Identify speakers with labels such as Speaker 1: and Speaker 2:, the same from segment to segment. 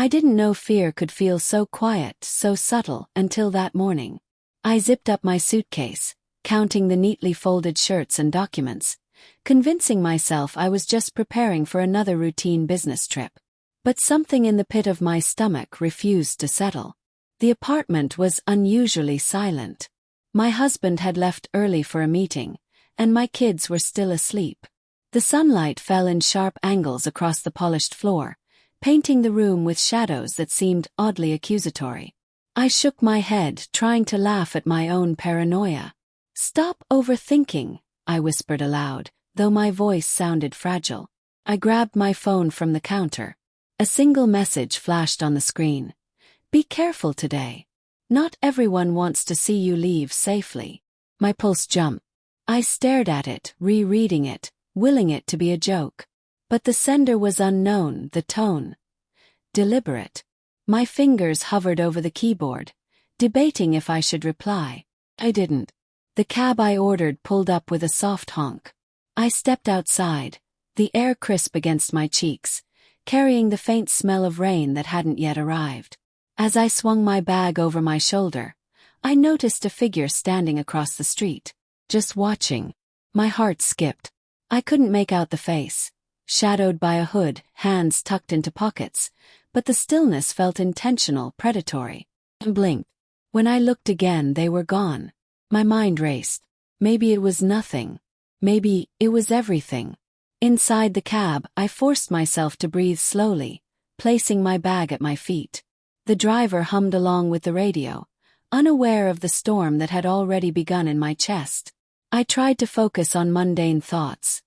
Speaker 1: I didn't know fear could feel so quiet, so subtle, until that morning. I zipped up my suitcase, counting the neatly folded shirts and documents, convincing myself I was just preparing for another routine business trip. But something in the pit of my stomach refused to settle. The apartment was unusually silent. My husband had left early for a meeting, and my kids were still asleep. The sunlight fell in sharp angles across the polished floor, painting the room with shadows that seemed oddly accusatory. I shook my head, trying to laugh at my own paranoia. "Stop overthinking," I whispered aloud, though my voice sounded fragile. I grabbed my phone from the counter. A single message flashed on the screen. "Be careful today. Not everyone wants to see you leave safely." My pulse jumped. I stared at it, rereading it, willing it to be a joke. But the sender was unknown, the tone deliberate. My fingers hovered over the keyboard, debating if I should reply. I didn't. The cab I ordered pulled up with a soft honk. I stepped outside, the air crisp against my cheeks, carrying the faint smell of rain that hadn't yet arrived. As I swung my bag over my shoulder, I noticed a figure standing across the street, just watching. My heart skipped. I couldn't make out the face, shadowed by a hood, hands tucked into pockets, but the stillness felt intentional, predatory. I blinked. When I looked again, they were gone. My mind raced. Maybe it was nothing. Maybe it was everything. Inside the cab, I forced myself to breathe slowly, placing my bag at my feet. The driver hummed along with the radio, unaware of the storm that had already begun in my chest. I tried to focus on mundane thoughts.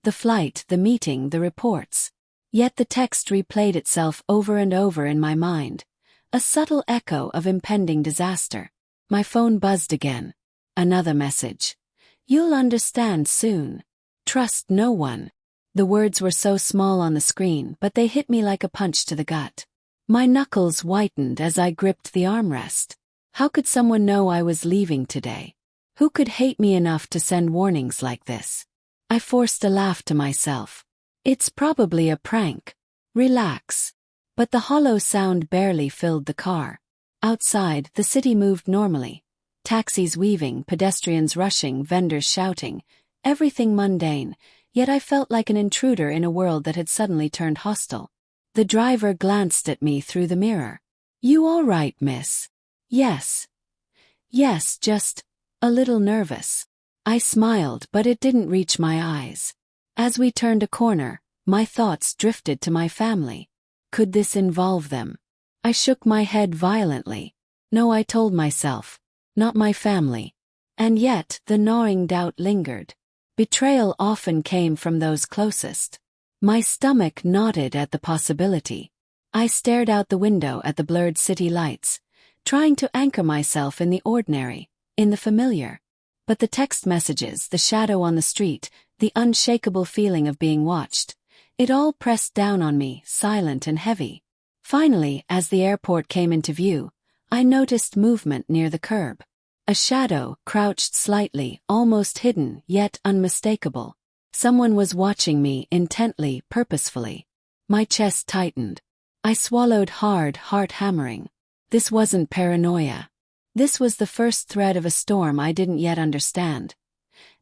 Speaker 1: The flight, the meeting, the reports. Yet the text replayed itself over and over in my mind, a subtle echo of impending disaster. My phone buzzed again. Another message. "You'll understand soon. Trust no one." The words were so small on the screen, but they hit me like a punch to the gut. My knuckles whitened as I gripped the armrest. How could someone know I was leaving today? Who could hate me enough to send warnings like this? I forced a laugh to myself. It's probably a prank. Relax. But the hollow sound barely filled the car. Outside, the city moved normally. Taxis weaving, pedestrians rushing, vendors shouting. Everything mundane, yet I felt like an intruder in a world that had suddenly turned hostile. The driver glanced at me through the mirror. "You all right, miss?" "Yes. Yes, just a little nervous." I smiled, but it didn't reach my eyes. As we turned a corner, my thoughts drifted to my family. Could this involve them? I shook my head violently. No, I told myself. Not my family. And yet, the gnawing doubt lingered. Betrayal often came from those closest. My stomach knotted at the possibility. I stared out the window at the blurred city lights, trying to anchor myself in the ordinary, in the familiar. But the text messages, the shadow on the street, the unshakable feeling of being watched, it all pressed down on me, silent and heavy. Finally, as the airport came into view, I noticed movement near the curb. A shadow, crouched slightly, almost hidden, yet unmistakable. Someone was watching me intently, purposefully. My chest tightened. I swallowed hard, heart hammering. This wasn't paranoia. This was the first thread of a storm I didn't yet understand.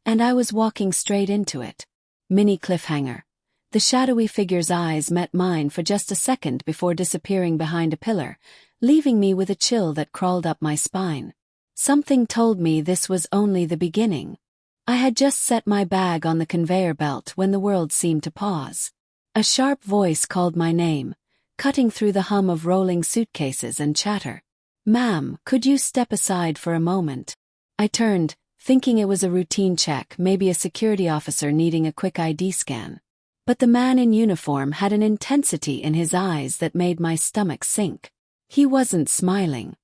Speaker 1: And I was walking straight into it. Mini cliffhanger. The shadowy figure's eyes met mine for just a second before disappearing behind a pillar, leaving me with a chill that crawled up my spine. Something told me this was only the beginning. I had just set my bag on the conveyor belt when the world seemed to pause. A sharp voice called my name, cutting through the hum of rolling suitcases and chatter. "Ma'am, could you step aside for a moment?" I turned, thinking it was a routine check, maybe a security officer needing a quick ID scan. But the man in uniform had an intensity in his eyes that made my stomach sink. He wasn't smiling.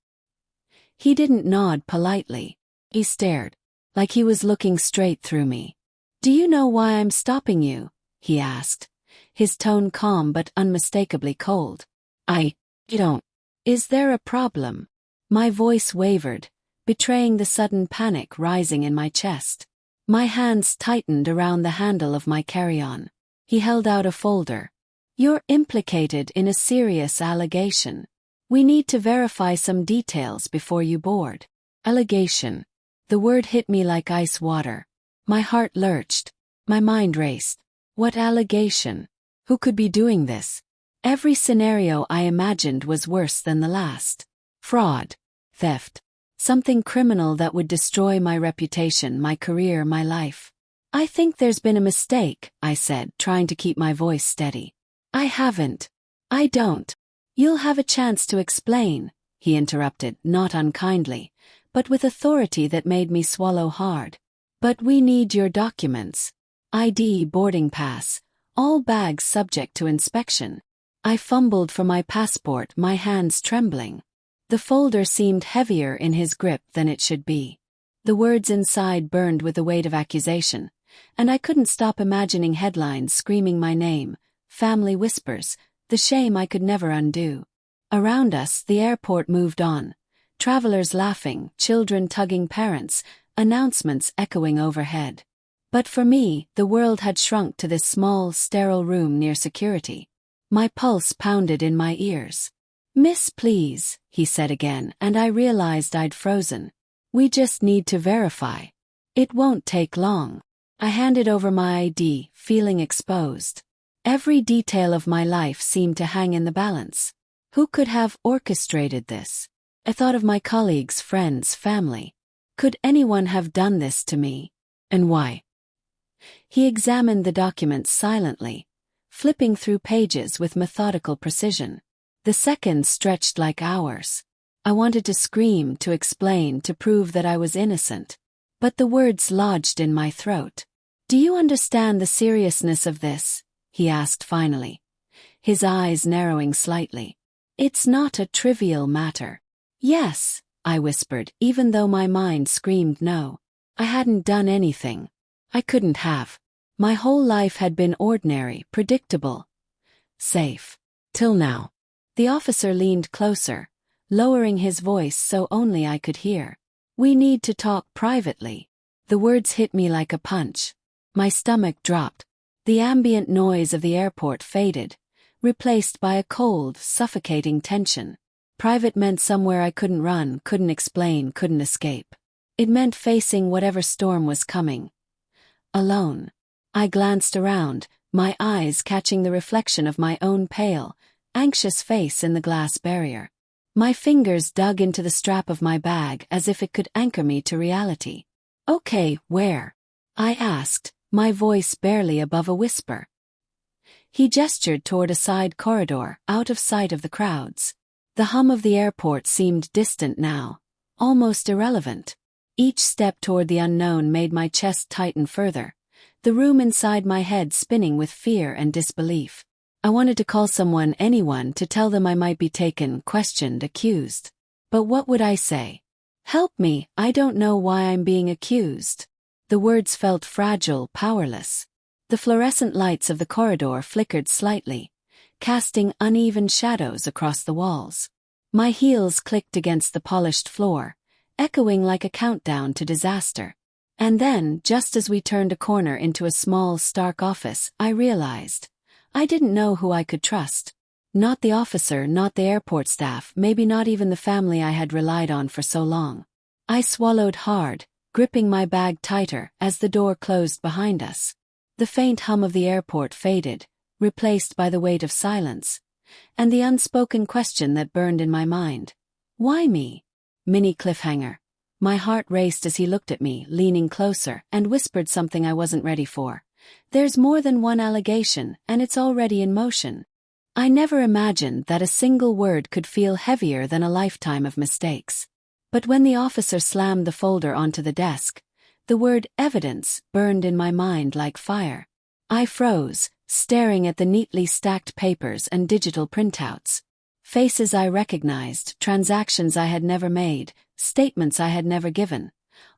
Speaker 1: He didn't nod politely. He stared, like he was looking straight through me. "Do you know why I'm stopping you?" he asked, his tone calm but unmistakably cold. I don't. "Is there a problem?" My voice wavered, betraying the sudden panic rising in my chest. My hands tightened around the handle of my carry-on. He held out a folder. You're implicated in a serious allegation. We need to verify some details before you board. Allegation. The word hit me like ice water. My heart lurched. My mind raced. What allegation? Who could be doing this? Every scenario I imagined was worse than the last. Fraud. Theft. Something criminal that would destroy my reputation, my career, my life. I think there's been a mistake, I said, trying to keep my voice steady. I haven't. I don't. You'll have a chance to explain, he interrupted, not unkindly, but with authority that made me swallow hard. But we need your documents. ID, boarding pass, all bags subject to inspection. I fumbled for my passport, my hands trembling. The folder seemed heavier in his grip than it should be. The words inside burned with the weight of accusation, and I couldn't stop imagining headlines screaming my name, family whispers, the shame I could never undo. Around us, the airport moved on. Travelers laughing, children tugging parents, announcements echoing overhead. But for me, the world had shrunk to this small, sterile room near security. My pulse pounded in my ears. Miss, please, he said again, and I realized I'd frozen. We just need to verify. It won't take long. I handed over my ID, feeling exposed. Every detail of my life seemed to hang in the balance. Who could have orchestrated this? I thought of my colleagues, friends, family. Could anyone have done this to me? And why? He examined the documents silently, flipping through pages with methodical precision. The seconds stretched like hours. I wanted to scream, to explain, to prove that I was innocent. But the words lodged in my throat. Do you understand the seriousness of this? He asked finally, his eyes narrowing slightly. It's not a trivial matter. Yes, I whispered, even though my mind screamed no. I hadn't done anything. I couldn't have. My whole life had been ordinary, predictable, safe. Till now. The officer leaned closer, lowering his voice so only I could hear. We need to talk privately. The words hit me like a punch. My stomach dropped. The ambient noise of the airport faded, replaced by a cold, suffocating tension. Private meant somewhere I couldn't run, couldn't explain, couldn't escape. It meant facing whatever storm was coming. Alone. I glanced around, my eyes catching the reflection of my own pale, anxious face in the glass barrier. My fingers dug into the strap of my bag as if it could anchor me to reality. Okay, where? I asked, my voice barely above a whisper. He gestured toward a side corridor, out of sight of the crowds. The hum of the airport seemed distant now, almost irrelevant. Each step toward the unknown made my chest tighten further, the room inside my head spinning with fear and disbelief. I wanted to call someone, anyone, to tell them I might be taken, questioned, accused. But what would I say? Help me, I don't know why I'm being accused. The words felt fragile, powerless. The fluorescent lights of the corridor flickered slightly, casting uneven shadows across the walls. My heels clicked against the polished floor, echoing like a countdown to disaster. And then, just as we turned a corner into a small, stark office, I realized I didn't know who I could trust. Not the officer, not the airport staff, maybe not even the family I had relied on for so long. I swallowed hard, gripping my bag tighter as the door closed behind us. The faint hum of the airport faded, replaced by the weight of silence, and the unspoken question that burned in my mind. Why me? Mini cliffhanger. My heart raced as he looked at me, leaning closer, and whispered something I wasn't ready for. There's more than one allegation, and it's already in motion. I never imagined that a single word could feel heavier than a lifetime of mistakes. But when the officer slammed the folder onto the desk, the word evidence burned in my mind like fire. I froze, staring at the neatly stacked papers and digital printouts. Faces I recognized, transactions I had never made, statements I had never given,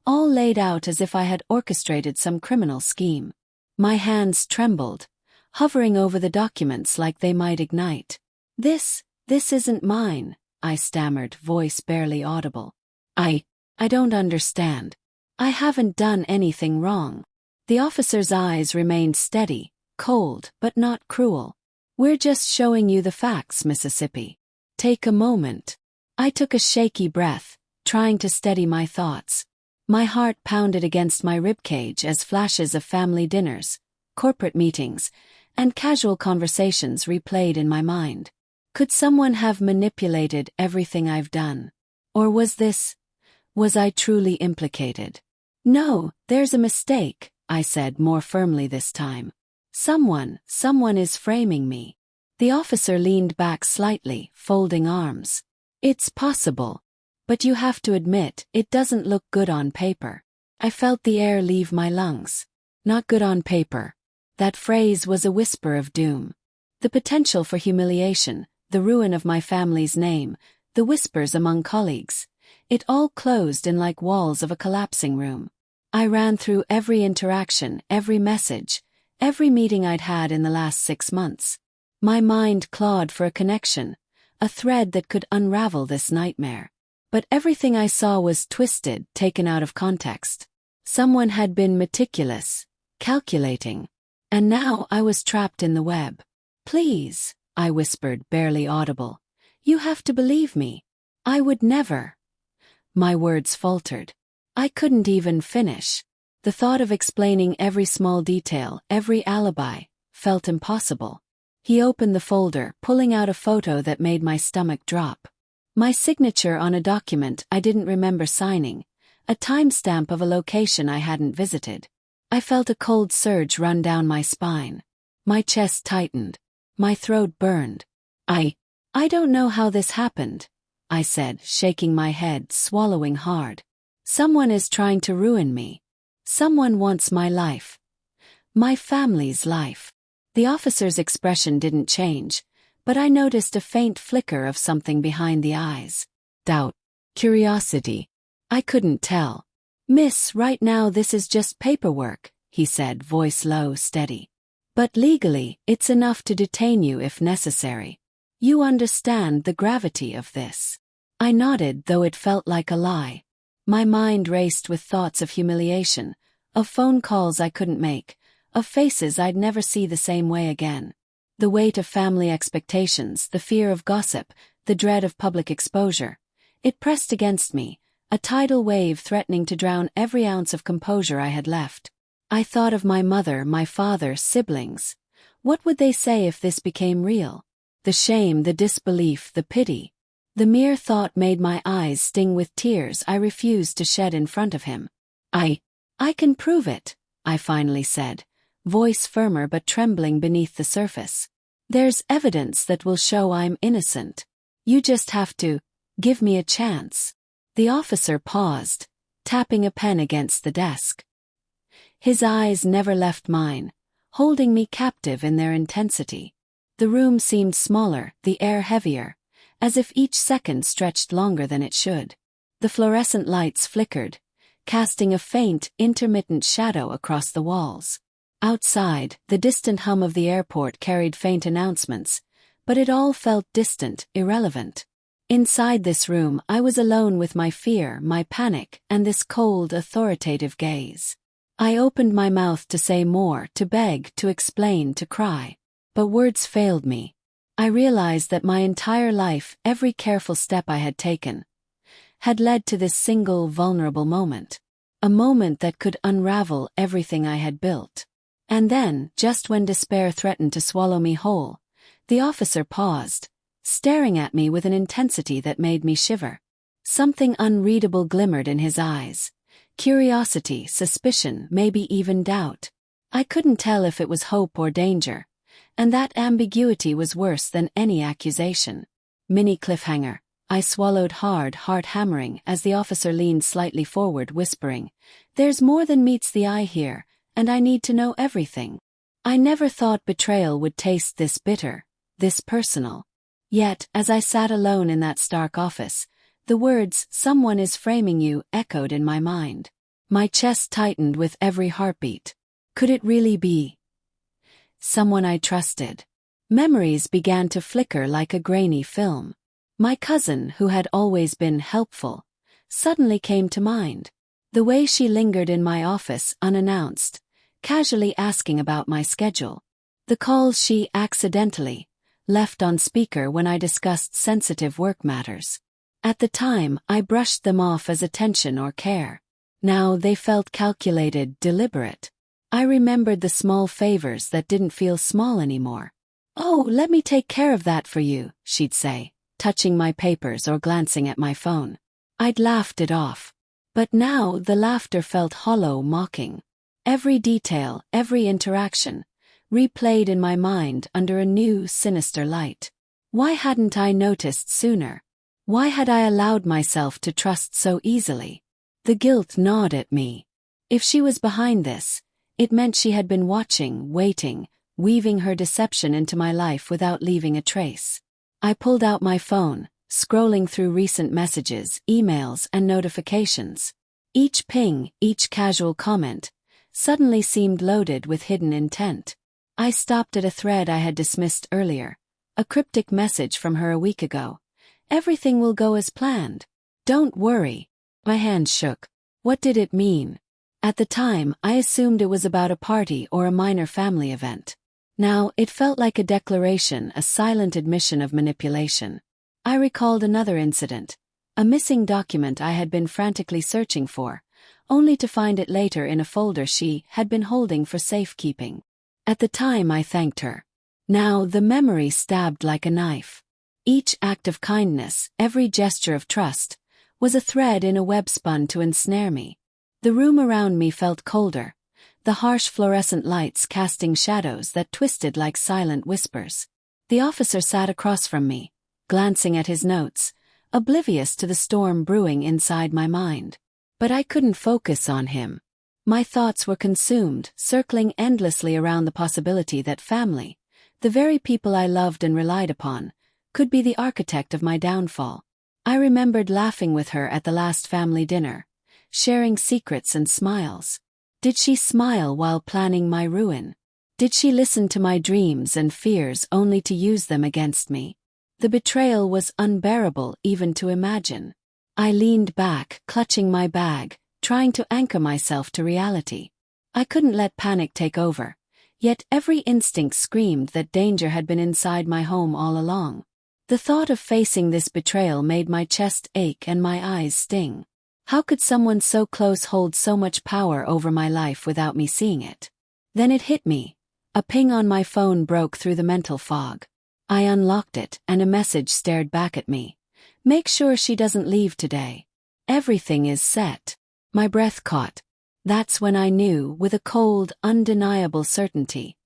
Speaker 1: all laid out as if I had orchestrated some criminal scheme. My hands trembled, hovering over the documents like they might ignite. This isn't mine, I stammered, voice barely audible. I don't understand. I haven't done anything wrong. The officer's eyes remained steady, cold, but not cruel. We're just showing you the facts, Mississippi. Take a moment. I took a shaky breath, trying to steady my thoughts. My heart pounded against my ribcage as flashes of family dinners, corporate meetings, and casual conversations replayed in my mind. Could someone have manipulated everything I've done? Or was I truly implicated? No, there's a mistake, I said more firmly this time. Someone is framing me. The officer leaned back slightly, folding arms. It's possible. But you have to admit, it doesn't look good on paper. I felt the air leave my lungs. Not good on paper. That phrase was a whisper of doom. The potential for humiliation, the ruin of my family's name, the whispers among colleagues. It all closed in like walls of a collapsing room. I ran through every interaction, every message, every meeting I'd had in the last 6 months. My mind clawed for a connection, a thread that could unravel this nightmare. But everything I saw was twisted, taken out of context. Someone had been meticulous, calculating. And now I was trapped in the web. Please, I whispered, barely audible. You have to believe me. I would never. My words faltered. I couldn't even finish. The thought of explaining every small detail, every alibi, felt impossible. He opened the folder, pulling out a photo that made my stomach drop. My signature on a document I didn't remember signing, a timestamp of a location I hadn't visited. I felt a cold surge run down my spine. My chest tightened. My throat burned. I don't know how this happened, I said, shaking my head, swallowing hard. Someone is trying to ruin me. Someone wants my life. My family's life. The officer's expression didn't change, but I noticed a faint flicker of something behind the eyes. Doubt. Curiosity. I couldn't tell. Miss, right now this is just paperwork, he said, voice low, steady. But legally, it's enough to detain you if necessary. You understand the gravity of this. I nodded, though it felt like a lie. My mind raced with thoughts of humiliation, of phone calls I couldn't make, of faces I'd never see the same way again. The weight of family expectations, the fear of gossip, the dread of public exposure. It pressed against me, a tidal wave threatening to drown every ounce of composure I had left. I thought of my mother, my father, siblings. What would they say if this became real? The shame, the disbelief, the pity. The mere thought made my eyes sting with tears I refused to shed in front of him. I can prove it, I finally said, voice firmer but trembling beneath the surface. There's evidence that will show I'm innocent. You just have to give me a chance. The officer paused, tapping a pen against the desk. His eyes never left mine, holding me captive in their intensity. The room seemed smaller, the air heavier, as if each second stretched longer than it should. The fluorescent lights flickered, casting a faint, intermittent shadow across the walls. Outside, the distant hum of the airport carried faint announcements, but it all felt distant, irrelevant. Inside this room, I was alone with my fear, my panic, and this cold, authoritative gaze. I opened my mouth to say more, to beg, to explain, to cry. But words failed me. I realized that my entire life, every careful step I had taken, had led to this single, vulnerable moment. A moment that could unravel everything I had built. And then, just when despair threatened to swallow me whole, the officer paused, staring at me with an intensity that made me shiver. Something unreadable glimmered in his eyes. Curiosity, suspicion, maybe even doubt. I couldn't tell if it was hope or danger, and that ambiguity was worse than any accusation. Mini cliffhanger. I swallowed hard, heart hammering, as the officer leaned slightly forward, whispering, "There's more than meets the eye here, and I need to know everything." I never thought betrayal would taste this bitter, this personal. Yet, as I sat alone in that stark office, the words, "Someone is framing you," echoed in my mind. My chest tightened with every heartbeat. Could it really be someone I trusted? Memories began to flicker like a grainy film. My cousin, who had always been helpful, suddenly came to mind. The way she lingered in my office unannounced, casually asking about my schedule. The calls she accidentally, left on speaker when I discussed sensitive work matters. At the time, I brushed them off as attention or care. Now they felt calculated, deliberate. I remembered the small favors that didn't feel small anymore. "Oh, let me take care of that for you," she'd say, touching my papers or glancing at my phone. I'd laughed it off. But now the laughter felt hollow, mocking. Every detail, every interaction, replayed in my mind under a new, sinister light. Why hadn't I noticed sooner? Why had I allowed myself to trust so easily? The guilt gnawed at me. If she was behind this, it meant she had been watching, waiting, weaving her deception into my life without leaving a trace. I pulled out my phone, scrolling through recent messages, emails, and notifications. Each ping, each casual comment, suddenly seemed loaded with hidden intent. I stopped at a thread I had dismissed earlier, a cryptic message from her a week ago. "Everything will go as planned. Don't worry." My hands shook. What did it mean? At the time, I assumed it was about a party or a minor family event. Now, it felt like a declaration, a silent admission of manipulation. I recalled another incident, a missing document I had been frantically searching for, only to find it later in a folder she had been holding for safekeeping. At the time, I thanked her. Now, the memory stabbed like a knife. Each act of kindness, every gesture of trust, was a thread in a web spun to ensnare me. The room around me felt colder, the harsh fluorescent lights casting shadows that twisted like silent whispers. The officer sat across from me, glancing at his notes, oblivious to the storm brewing inside my mind. But I couldn't focus on him. My thoughts were consumed, circling endlessly around the possibility that family, the very people I loved and relied upon, could be the architect of my downfall. I remembered laughing with her at the last family dinner, sharing secrets and smiles. Did she smile while planning my ruin? Did she listen to my dreams and fears only to use them against me? The betrayal was unbearable even to imagine. I leaned back, clutching my bag, trying to anchor myself to reality. I couldn't let panic take over, yet every instinct screamed that danger had been inside my home all along. The thought of facing this betrayal made my chest ache and my eyes sting. How could someone so close hold so much power over my life without me seeing it? Then it hit me. A ping on my phone broke through the mental fog. I unlocked it, and a message stared back at me. "Make sure she doesn't leave today. Everything is set." My breath caught. That's when I knew, with a cold, undeniable certainty.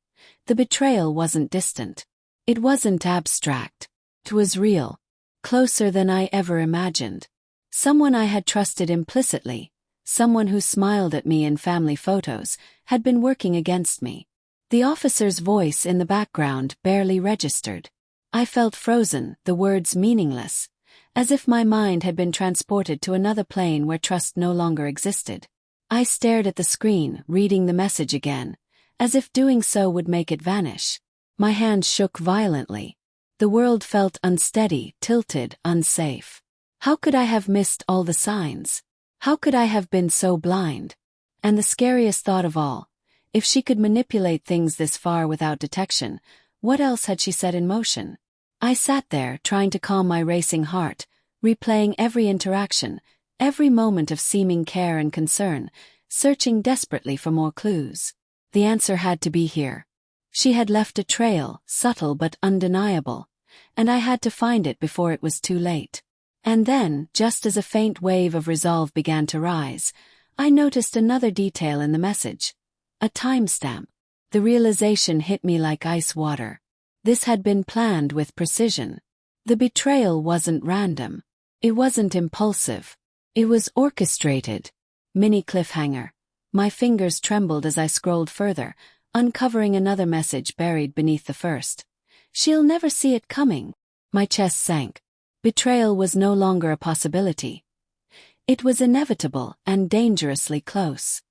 Speaker 1: The betrayal wasn't distant. It wasn't abstract. It was real. Closer than I ever imagined. Someone I had trusted implicitly, someone who smiled at me in family photos, had been working against me. The officer's voice in the background barely registered. I felt frozen, the words meaningless, as if my mind had been transported to another plane where trust no longer existed. I stared at the screen, reading the message again, as if doing so would make it vanish. My hands shook violently. The world felt unsteady, tilted, unsafe. How could I have missed all the signs? How could I have been so blind? And the scariest thought of all, if she could manipulate things this far without detection, what else had she set in motion? I sat there, trying to calm my racing heart, replaying every interaction, every moment of seeming care and concern, searching desperately for more clues. The answer had to be here. She had left a trail, subtle but undeniable, and I had to find it before it was too late. And then, just as a faint wave of resolve began to rise, I noticed another detail in the message. A timestamp. The realization hit me like ice water. This had been planned with precision. The betrayal wasn't random. It wasn't impulsive. It was orchestrated. Mini cliffhanger. My fingers trembled as I scrolled further, uncovering another message buried beneath the first. "She'll never see it coming." My chest sank. Betrayal was no longer a possibility. It was inevitable and dangerously close.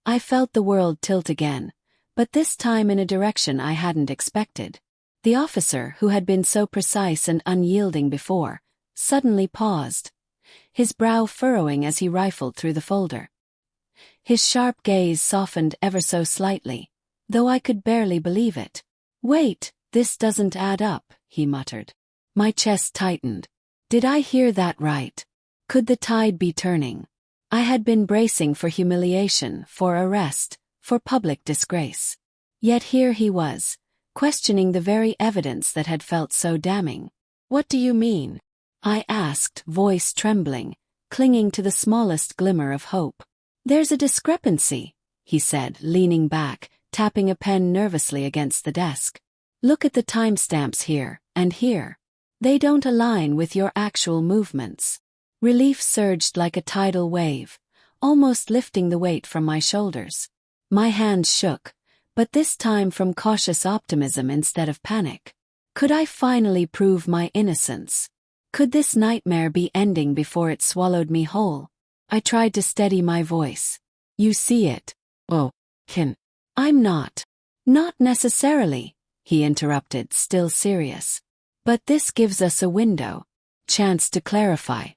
Speaker 1: I felt the world tilt again, but this time in a direction I hadn't expected. The officer, who had been so precise and unyielding before, suddenly paused, his brow furrowing as he rifled through the folder. His sharp gaze softened ever so slightly, though I could barely believe it. "Wait, this doesn't add up," he muttered. My chest tightened. Did I hear that right? Could the tide be turning? I had been bracing for humiliation, for arrest, for public disgrace. Yet here he was, questioning the very evidence that had felt so damning. What do you mean? I asked, voice trembling, clinging to the smallest glimmer of hope. There's a discrepancy, he said, leaning back, tapping a pen nervously against the desk. Look at the timestamps here, and here. They don't align with your actual movements. Relief surged like a tidal wave, almost lifting the weight from my shoulders. My hands shook, but this time from cautious optimism instead of panic. Could I finally prove my innocence? Could this nightmare be ending before it swallowed me whole? I tried to steady my voice. You see it. Oh, I'm not. Not necessarily, he interrupted, still serious. But this gives us a window. Chance to clarify.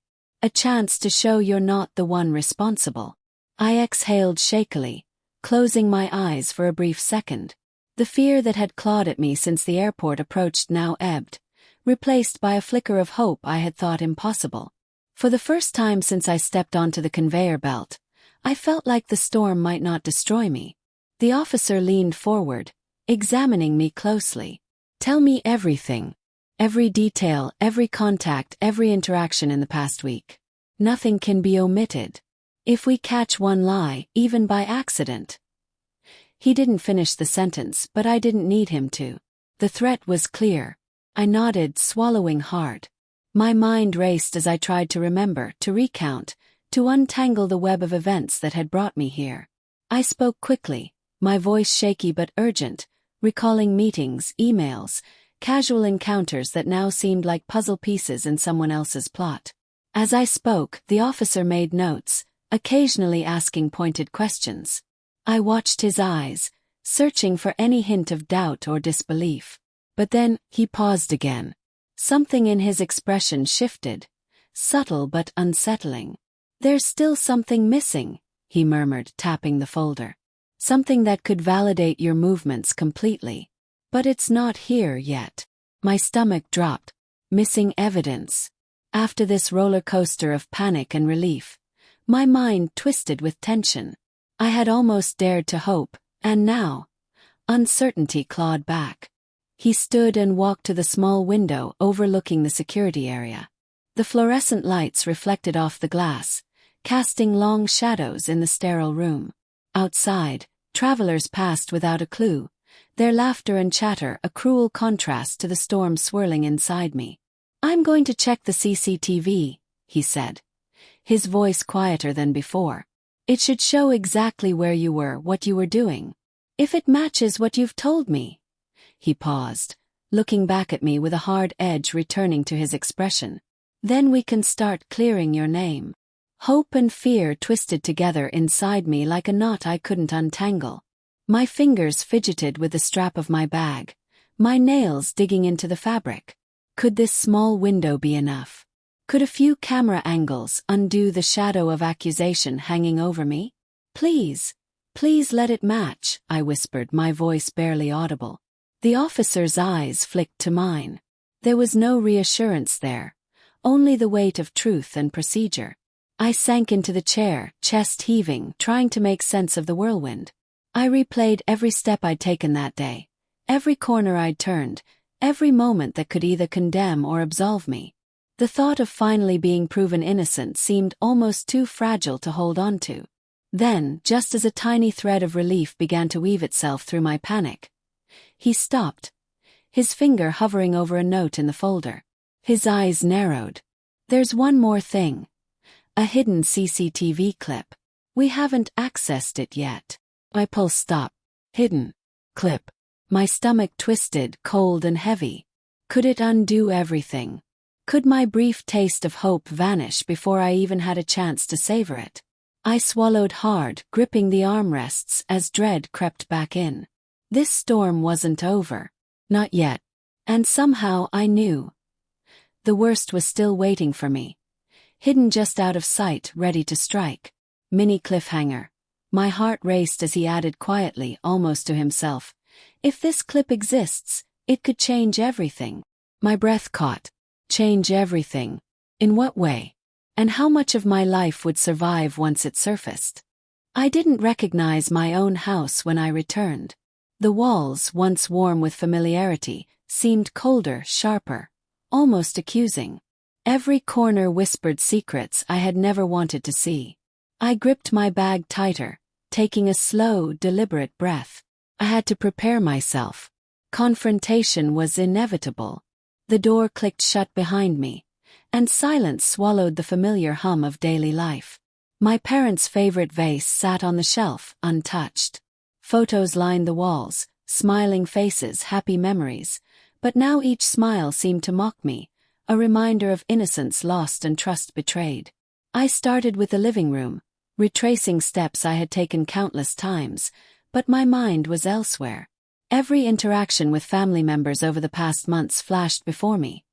Speaker 1: A chance to show you're not the one responsible. I exhaled shakily, closing my eyes for a brief second. The fear that had clawed at me since the airport approached now ebbed, replaced by a flicker of hope I had thought impossible. For the first time since I stepped onto the conveyor belt, I felt like the storm might not destroy me. The officer leaned forward, examining me closely. Tell me everything. Every detail, every contact, every interaction in the past week. Nothing can be omitted. If we catch one lie, even by accident. He didn't finish the sentence, but I didn't need him to. The threat was clear. I nodded, swallowing hard. My mind raced as I tried to remember, to recount, to untangle the web of events that had brought me here. I spoke quickly, my voice shaky but urgent, recalling meetings, emails, casual encounters that now seemed like puzzle pieces in someone else's plot. As I spoke, the officer made notes, occasionally asking pointed questions. I watched his eyes, searching for any hint of doubt or disbelief. But then, he paused again. Something in his expression shifted, subtle but unsettling. There's still something missing, he murmured, tapping the folder. Something that could validate your movements completely. But it's not here yet. My stomach dropped. Missing evidence. After this roller coaster of panic and relief, my mind twisted with tension. I had almost dared to hope, and now, uncertainty clawed back. He stood and walked to the small window overlooking the security area. The fluorescent lights reflected off the glass, casting long shadows in the sterile room. Outside, travelers passed without a clue, their laughter and chatter a cruel contrast to the storm swirling inside me. I'm going to check the CCTV, he said, his voice quieter than before. It should show exactly where you were, what you were doing. If it matches what you've told me. He paused, looking back at me with a hard edge returning to his expression. Then we can start clearing your name. Hope and fear twisted together inside me like a knot I couldn't untangle. My fingers fidgeted with the strap of my bag, my nails digging into the fabric. Could this small window be enough? Could a few camera angles undo the shadow of accusation hanging over me? Please, please let it match, I whispered, my voice barely audible. The officer's eyes flicked to mine. There was no reassurance there, only the weight of truth and procedure. I sank into the chair, chest heaving, trying to make sense of the whirlwind. I replayed every step I'd taken that day, every corner I'd turned, every moment that could either condemn or absolve me. The thought of finally being proven innocent seemed almost too fragile to hold on to. Then, just as a tiny thread of relief began to weave itself through my panic, he stopped, his finger hovering over a note in the folder. His eyes narrowed. There's one more thing. A hidden CCTV clip. We haven't accessed it yet. My pulse stopped. Hidden clip. My stomach twisted, cold and heavy. Could it undo everything? Could my brief taste of hope vanish before I even had a chance to savor it? I swallowed hard, gripping the armrests as dread crept back in. This storm wasn't over. Not yet. And somehow I knew. The worst was still waiting for me. Hidden just out of sight, ready to strike. Mini cliffhanger. My heart raced as he added quietly, almost to himself. If this clip exists, it could change everything. My breath caught. Change everything. In what way? And how much of my life would survive once it surfaced? I didn't recognize my own house when I returned. The walls, once warm with familiarity, seemed colder, sharper, almost accusing. Every corner whispered secrets I had never wanted to see. I gripped my bag tighter, taking a slow, deliberate breath. I had to prepare myself. Confrontation was inevitable. The door clicked shut behind me, and silence swallowed the familiar hum of daily life. My parents' favorite vase sat on the shelf, untouched. Photos lined the walls, smiling faces, happy memories, but now each smile seemed to mock me, a reminder of innocence lost and trust betrayed. I started with the living room, retracing steps I had taken countless times, but my mind was elsewhere. Every interaction with family members over the past months flashed before me.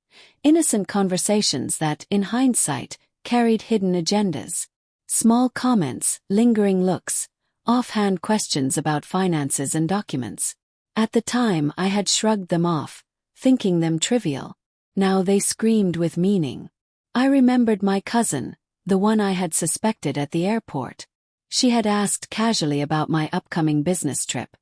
Speaker 1: Innocent conversations that, in hindsight, carried hidden agendas. Small comments, lingering looks, offhand questions about finances and documents. At the time I had shrugged them off, thinking them trivial. Now they screamed with meaning. I remembered my cousin, the one I had suspected at the airport. She had asked casually about my upcoming business trip.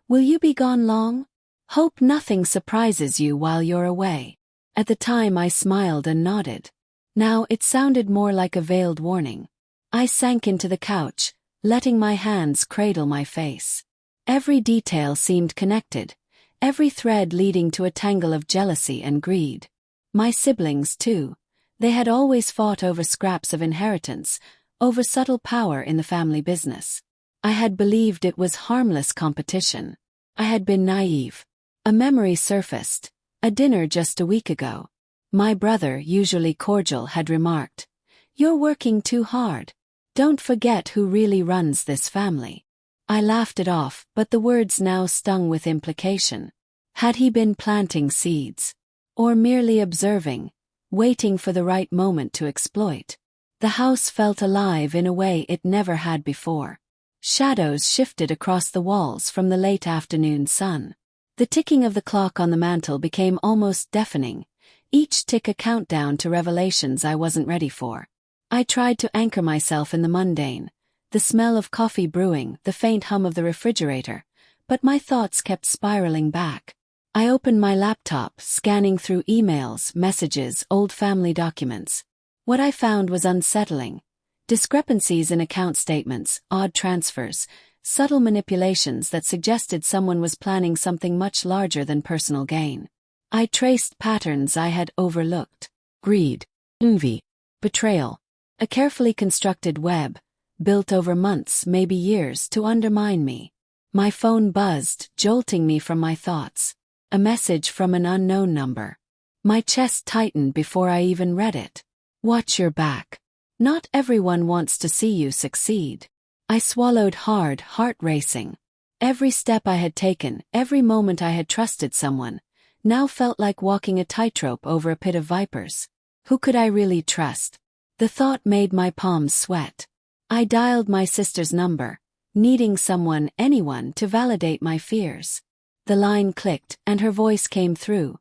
Speaker 1: "Will you be gone long? Hope nothing surprises you while you're away." At the time I smiled and nodded. Now it sounded more like a veiled warning. I sank into the couch, letting my hands cradle my face. Every detail seemed connected, every thread leading to a tangle of jealousy and greed. My siblings, too. They had always fought over scraps of inheritance, over subtle power in the family business. I had believed it was harmless competition. I had been naive. A memory surfaced. A dinner just a week ago. My brother, usually cordial, had remarked, "You're working too hard. Don't forget who really runs this family." I laughed it off, but the words now stung with implication. Had he been planting seeds? Or merely observing, waiting for the right moment to exploit? The house felt alive in a way it never had before. Shadows shifted across the walls from the late afternoon sun. The ticking of the clock on the mantel became almost deafening, each tick a countdown to revelations I wasn't ready for. I tried to anchor myself in the mundane, the smell of coffee brewing, the faint hum of the refrigerator, but my thoughts kept spiraling back. I opened my laptop, scanning through emails, messages, old family documents. What I found was unsettling. Discrepancies in account statements, odd transfers, subtle manipulations that suggested someone was planning something much larger than personal gain. I traced patterns I had overlooked. Greed, envy, betrayal. A carefully constructed web, built over months, maybe years, to undermine me. My phone buzzed, jolting me from my thoughts. A message from an unknown number. My chest tightened before I even read it. "Watch your back. Not everyone wants to see you succeed." I swallowed hard, heart racing. Every step I had taken, every moment I had trusted someone, now felt like walking a tightrope over a pit of vipers. Who could I really trust? The thought made my palms sweat. I dialed my sister's number, needing someone, anyone, to validate my fears. The line clicked, and her voice came through.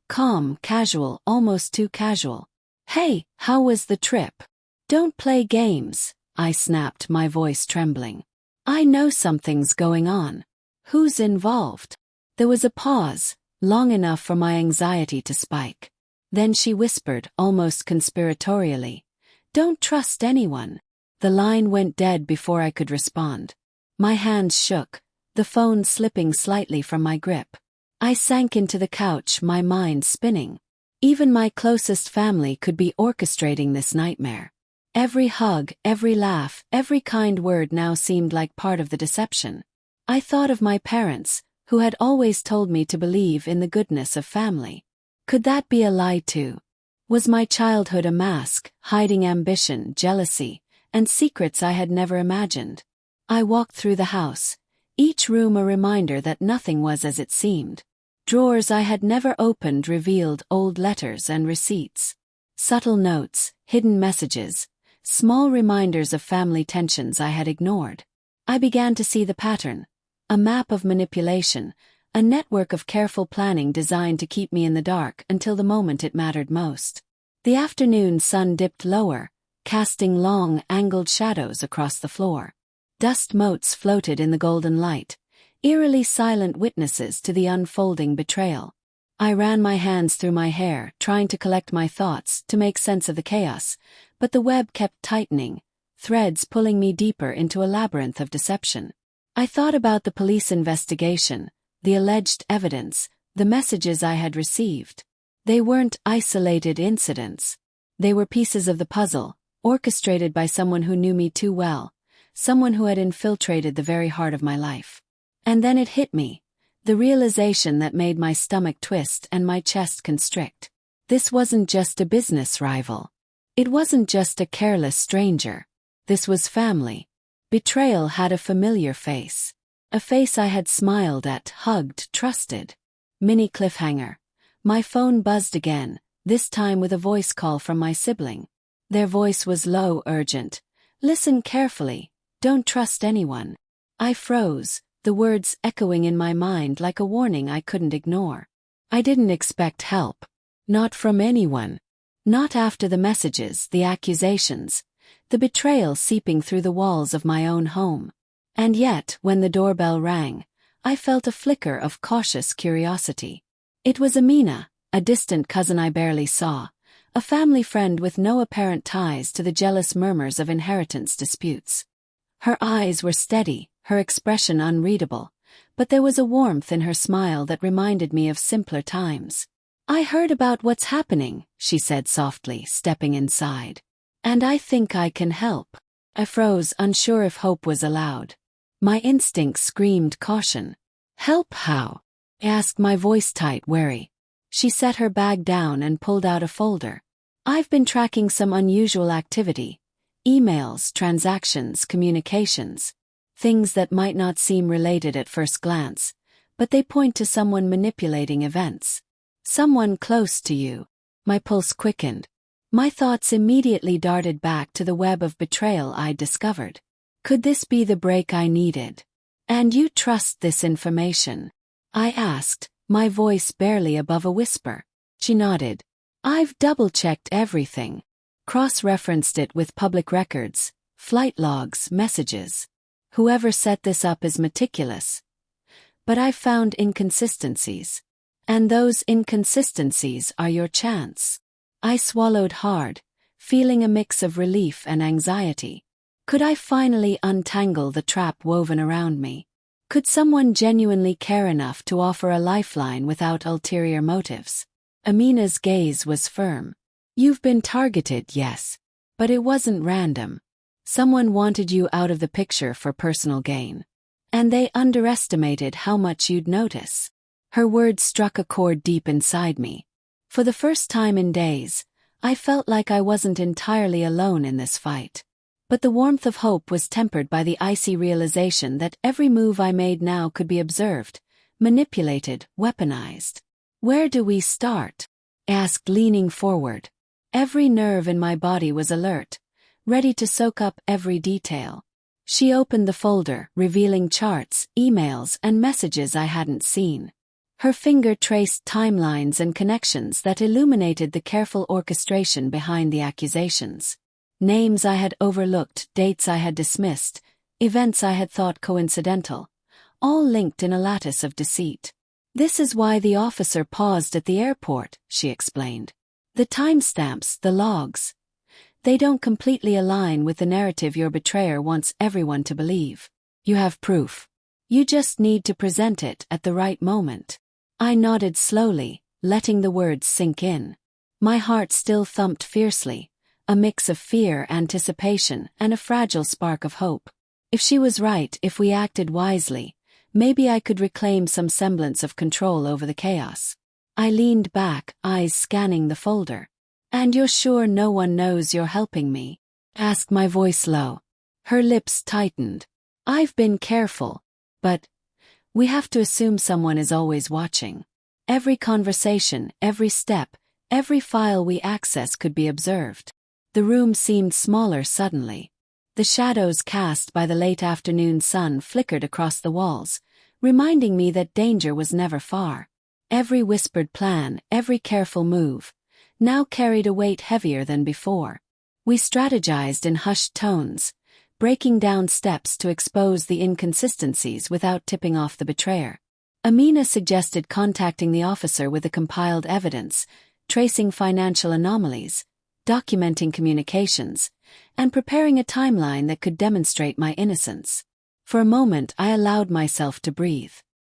Speaker 1: Calm, casual, almost too casual. "Hey, how was the trip?" "Don't play games," I snapped, my voice trembling. "I know something's going on." "Who's involved?" There was a pause, long enough for my anxiety to spike. Then she whispered, almost conspiratorially, "Don't trust anyone." The line went dead before I could respond. My hands shook, the phone slipping slightly from my grip. I sank into the couch, my mind spinning. Even my closest family could be orchestrating this nightmare. Every hug, every laugh, every kind word now seemed like part of the deception. I thought of my parents, who had always told me to believe in the goodness of family. Could that be a lie too? Was my childhood a mask, hiding ambition, jealousy, and secrets I had never imagined? I walked through the house, each room a reminder that nothing was as it seemed. Drawers I had never opened revealed old letters and receipts. Subtle notes, hidden messages, small reminders of family tensions I had ignored. I began to see the pattern. A map of manipulation, A network of careful planning designed to keep me in the dark until the moment it mattered most. The afternoon sun dipped lower, casting long, angled shadows across the floor. Dust motes floated in the golden light, eerily silent witnesses to the unfolding betrayal. I ran my hands through my hair, trying to collect my thoughts, to make sense of the chaos, but the web kept tightening, threads pulling me deeper into a labyrinth of deception. I thought about the police investigation, the alleged evidence, the messages I had received. They weren't isolated incidents. They were pieces of the puzzle, orchestrated by someone who knew me too well, someone who had infiltrated the very heart of my life. And then it hit me, the realization that made my stomach twist and my chest constrict. This wasn't just a business rival. It wasn't just a careless stranger. This was family. Betrayal had a familiar face. A face I had smiled at, hugged, trusted. Mini cliffhanger. My phone buzzed again, this time with a voice call from my sibling. Their voice was low, urgent. "Listen carefully. Don't trust anyone." I froze, the words echoing in my mind like a warning I couldn't ignore. I didn't expect help. Not from anyone. Not after the messages, the accusations, the betrayal seeping through the walls of my own home. And yet, when the doorbell rang, I felt a flicker of cautious curiosity. It was Amina, a distant cousin I barely saw, a family friend with no apparent ties to the jealous murmurs of inheritance disputes. Her eyes were steady, her expression unreadable, but there was a warmth in her smile that reminded me of simpler times. "I heard about what's happening," she said softly, stepping inside. "And I think I can help." I froze, unsure if hope was allowed. My instincts screamed caution. "Help how?" I asked, my voice tight, wary. She set her bag down and pulled out a folder. "I've been tracking some unusual activity. Emails, transactions, communications. Things that might not seem related at first glance, but they point to someone manipulating events. Someone close to you." My pulse quickened. My thoughts immediately darted back to the web of betrayal I'd discovered. Could this be the break I needed? "And you trust this information?" I asked, my voice barely above a whisper. She nodded. "I've double-checked everything. Cross-referenced it with public records, flight logs, messages. Whoever set this up is meticulous. But I've found inconsistencies. And those inconsistencies are your chance." I swallowed hard, feeling a mix of relief and anxiety. Could I finally untangle the trap woven around me? Could someone genuinely care enough to offer a lifeline without ulterior motives? Amina's gaze was firm. "You've been targeted, yes. But it wasn't random. Someone wanted you out of the picture for personal gain. And they underestimated how much you'd notice." Her words struck a chord deep inside me. For the first time in days, I felt like I wasn't entirely alone in this fight. But the warmth of hope was tempered by the icy realization that every move I made now could be observed, manipulated, weaponized. "Where do we start?" I asked, leaning forward. Every nerve in my body was alert, ready to soak up every detail. She opened the folder, revealing charts, emails, and messages I hadn't seen. Her finger traced timelines and connections that illuminated the careful orchestration behind the accusations. Names I had overlooked, dates I had dismissed, events I had thought coincidental, all linked in a lattice of deceit. "This is why the officer paused at the airport," she explained. "The timestamps, the logs. They don't completely align with the narrative your betrayer wants everyone to believe. You have proof. You just need to present it at the right moment." I nodded slowly, letting the words sink in. My heart still thumped fiercely, a mix of fear, anticipation, and a fragile spark of hope. If she was right, if we acted wisely, maybe I could reclaim some semblance of control over the chaos. I leaned back, eyes scanning the folder. "And you're sure no one knows you're helping me?" asked, my voice low. Her lips tightened. "I've been careful, but we have to assume someone is always watching. Every conversation, every step, every file we access could be observed." The room seemed smaller suddenly. The shadows cast by the late afternoon sun flickered across the walls, reminding me that danger was never far. Every whispered plan, every careful move, now carried a weight heavier than before. We strategized in hushed tones, breaking down steps to expose the inconsistencies without tipping off the betrayer. Amina suggested contacting the officer with the compiled evidence, tracing financial anomalies, documenting communications, and preparing a timeline that could demonstrate my innocence. For a moment I allowed myself to breathe.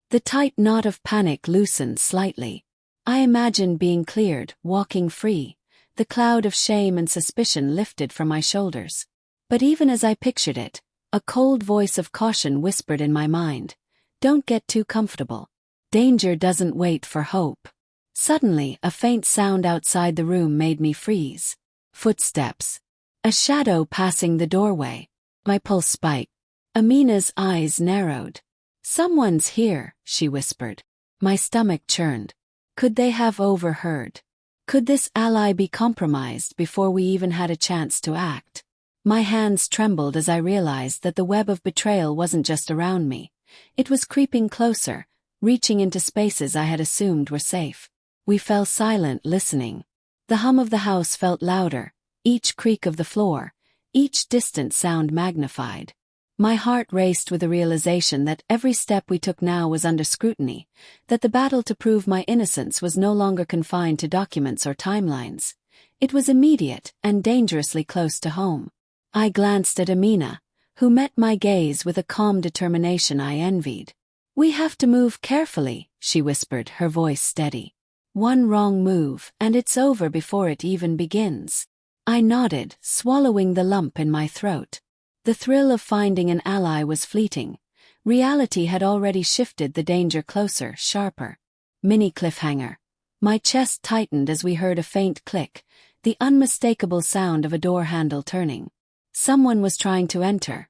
Speaker 1: The tight knot of panic loosened slightly. I imagined being cleared, walking free, the cloud of shame and suspicion lifted from my shoulders. But even as I pictured it, a cold voice of caution whispered in my mind, "Don't get too comfortable. Danger doesn't wait for hope." Suddenly, a faint sound outside the room made me freeze. Footsteps. A shadow passing the doorway. My pulse spiked. Amina's eyes narrowed. "Someone's here," she whispered. My stomach churned. Could they have overheard? Could this ally be compromised before we even had a chance to act? My hands trembled as I realized that the web of betrayal wasn't just around me. It was creeping closer, reaching into spaces I had assumed were safe. We fell silent, listening. The hum of the house felt louder, each creak of the floor, each distant sound magnified. My heart raced with the realization that every step we took now was under scrutiny, that the battle to prove my innocence was no longer confined to documents or timelines. It was immediate and dangerously close to home. I glanced at Amina, who met my gaze with a calm determination I envied. "We have to move carefully," she whispered, her voice steady. "One wrong move, and it's over before it even begins." I nodded, swallowing the lump in my throat. The thrill of finding an ally was fleeting. Reality had already shifted the danger closer, sharper. Mini cliffhanger. My chest tightened as we heard a faint click, the unmistakable sound of a door handle turning. Someone was trying to enter.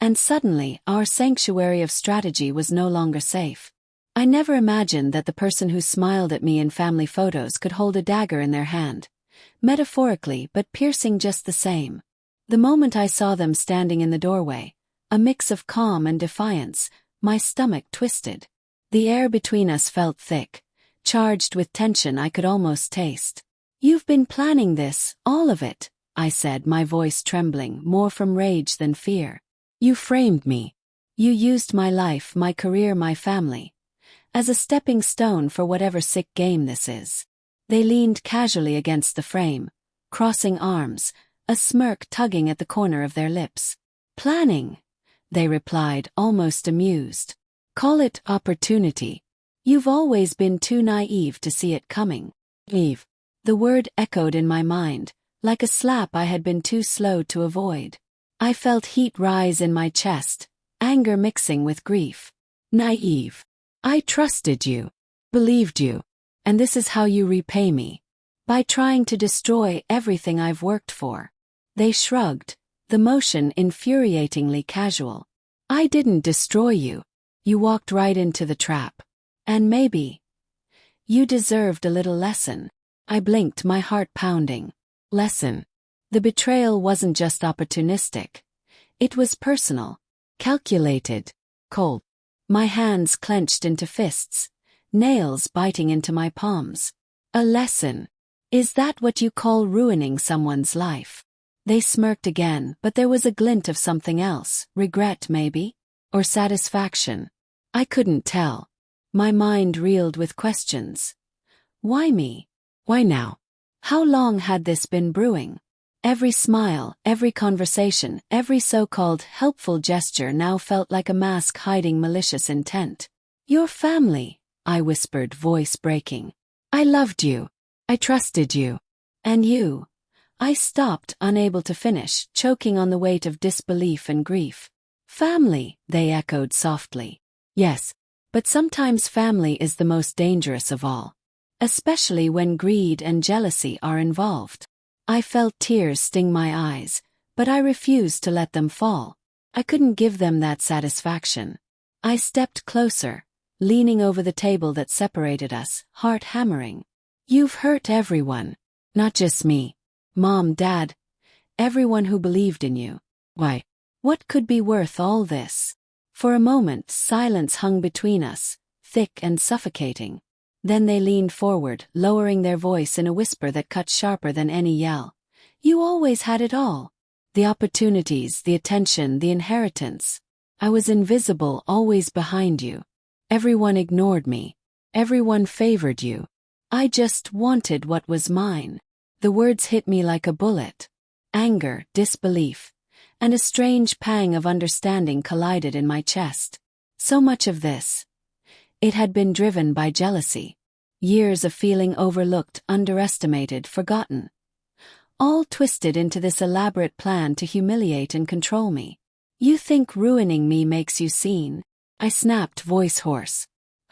Speaker 1: And suddenly, our sanctuary of strategy was no longer safe. I never imagined that the person who smiled at me in family photos could hold a dagger in their hand. Metaphorically, but piercing just the same. The moment I saw them standing in the doorway, a mix of calm and defiance, my stomach twisted. The air between us felt thick, charged with tension I could almost taste. "You've been planning this, all of it," I said, my voice trembling, more from rage than fear. "You framed me. You used my life, my career, my family, as a stepping stone for whatever sick game this is." They leaned casually against the frame, crossing arms, a smirk tugging at the corner of their lips. "Planning," they replied, almost amused. "Call it opportunity. You've always been too naive to see it coming." "Eve." The word echoed in my mind, like a slap I had been too slow to avoid. I felt heat rise in my chest, anger mixing with grief. "Naive. I trusted you, believed you, and this is how you repay me. By trying to destroy everything I've worked for." They shrugged, the motion infuriatingly casual. "I didn't destroy you. You walked right into the trap. And maybe you deserved a little lesson." I blinked, my heart pounding. Lesson. The betrayal wasn't just opportunistic. It was personal, calculated, cold. My hands clenched into fists, nails biting into my palms. A lesson. Is that what you call ruining someone's life? They smirked again, but there was a glint of something else, regret maybe? Or satisfaction? I couldn't tell. My mind reeled with questions. Why me? Why now? How long had this been brewing? Every smile, every conversation, every so-called helpful gesture now felt like a mask hiding malicious intent. "Your family," I whispered, voice breaking. "I loved you. I trusted you. And you." I stopped, unable to finish, choking on the weight of disbelief and grief. "Family," they echoed softly. "Yes, but sometimes family is the most dangerous of all. Especially when greed and jealousy are involved." I felt tears sting my eyes, but I refused to let them fall. I couldn't give them that satisfaction. I stepped closer, leaning over the table that separated us, heart hammering. "You've hurt everyone. Not just me. Mom, Dad. Everyone who believed in you. Why? What could be worth all this? For a moment, silence hung between us, thick and suffocating. Then they leaned forward, lowering their voice in a whisper that cut sharper than any yell. "You always had it all. The opportunities, the attention, the inheritance. I was invisible, always behind you. Everyone ignored me. Everyone favored you. I just wanted what was mine." The words hit me like a bullet. Anger, disbelief, and a strange pang of understanding collided in my chest. So much of this. It had been driven by jealousy. Years of feeling overlooked, underestimated, forgotten. All twisted into this elaborate plan to humiliate and control me. "You think ruining me makes you seen?" I snapped, voice hoarse.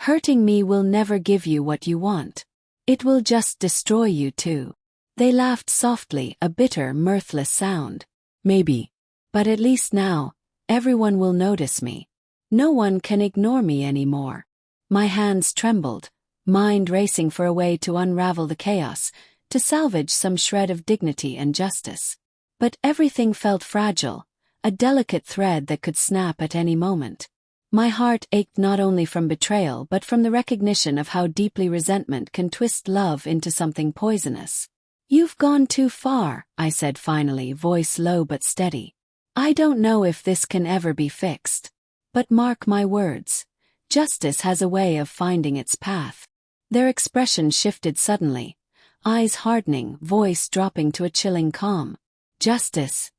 Speaker 1: "Hurting me will never give you what you want. It will just destroy you too." They laughed softly, a bitter, mirthless sound. "Maybe. But at least now, everyone will notice me. No one can ignore me anymore." My hands trembled, mind racing for a way to unravel the chaos, to salvage some shred of dignity and justice. But everything felt fragile, a delicate thread that could snap at any moment. My heart ached not only from betrayal but from the recognition of how deeply resentment can twist love into something poisonous. "You've gone too far," I said finally, voice low but steady. "I don't know if this can ever be fixed. But mark my words. Justice has a way of finding its path." Their expression shifted suddenly, eyes hardening, voice dropping to a chilling calm. "Justice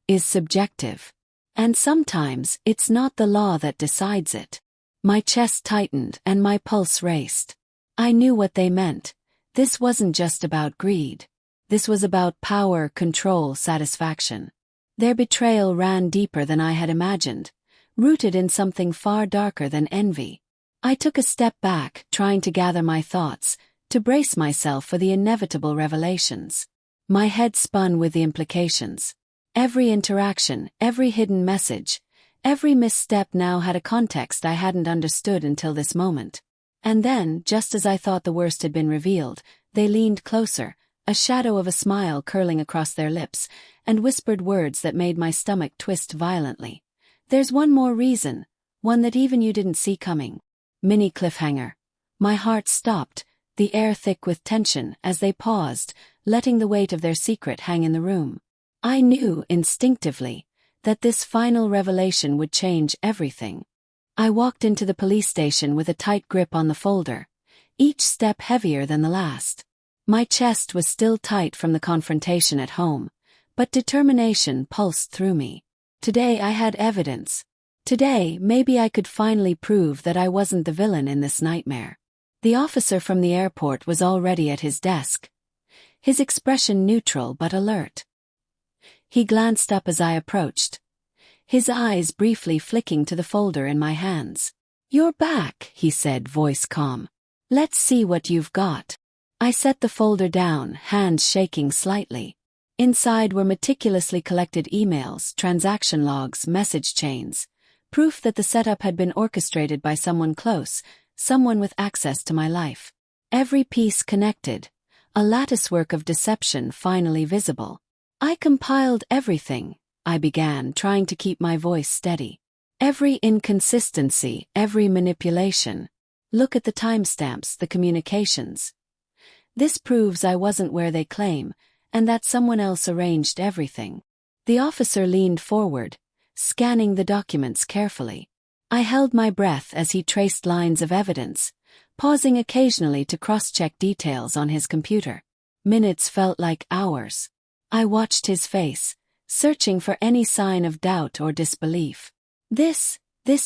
Speaker 1: is subjective. And sometimes it's not the law that decides it." My chest tightened and my pulse raced. I knew what they meant. This wasn't just about greed. This was about power, control, satisfaction. Their betrayal ran deeper than I had imagined, rooted in something far darker than envy. I took a step back, trying to gather my thoughts, to brace myself for the inevitable revelations. My head spun with the implications. Every interaction, every hidden message, every misstep now had a context I hadn't understood until this moment. And then, just as I thought the worst had been revealed, they leaned closer, a shadow of a smile curling across their lips, and whispered words that made my stomach twist violently. "There's one more reason, one that even you didn't see coming." Mini cliffhanger. My heart stopped, the air thick with tension, as they paused, letting the weight of their secret hang in the room. I knew, instinctively, that this final revelation would change everything. I walked into the police station with a tight grip on the folder, each step heavier than the last. My chest was still tight from the confrontation at home, but determination pulsed through me. Today I had evidence. Today, maybe I could finally prove that I wasn't the villain in this nightmare. The officer from the airport was already at his desk, his expression neutral but alert. He glanced up as I approached, his eyes briefly flicking to the folder in my hands. "You're back," he said, voice calm. "Let's see what you've got." I set the folder down, hands shaking slightly. Inside were meticulously collected emails, transaction logs, message chains, proof that the setup had been orchestrated by someone close, someone with access to my life. Every piece connected, a latticework of deception finally visible. "I compiled everything," I began, trying to keep my voice steady. "Every inconsistency, every manipulation. Look at the timestamps, the communications. This proves I wasn't where they claim, and that someone else arranged everything." The officer leaned forward, scanning the documents carefully. I held my breath as he traced lines of evidence, pausing occasionally to cross-check details on his computer. Minutes felt like hours. I watched his face, searching for any sign of doubt or disbelief. This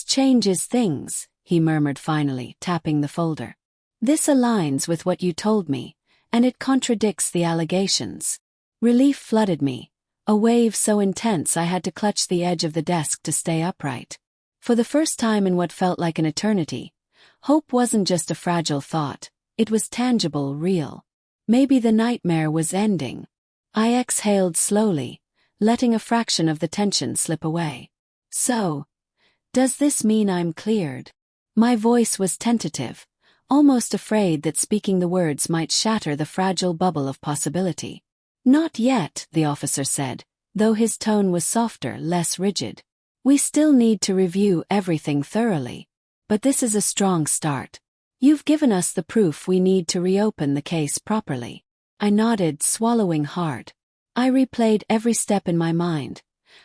Speaker 1: changes things," he murmured finally, tapping the folder. "This aligns with what you told me, and it contradicts the allegations." Relief flooded me, a wave so intense I had to clutch the edge of the desk to stay upright. For the first time in what felt like an eternity, hope wasn't just a fragile thought, it was tangible, real. Maybe the nightmare was ending. I exhaled slowly, letting a fraction of the tension slip away. "So, does this mean I'm cleared?" My voice was tentative, almost afraid that speaking the words might shatter the fragile bubble of possibility. "Not yet," the officer said, though his tone was softer, less rigid. We still need to review everything thoroughly. But this is a strong start. You've given us the proof we need to reopen the case properly. I nodded, swallowing hard. I replayed every step in my mind.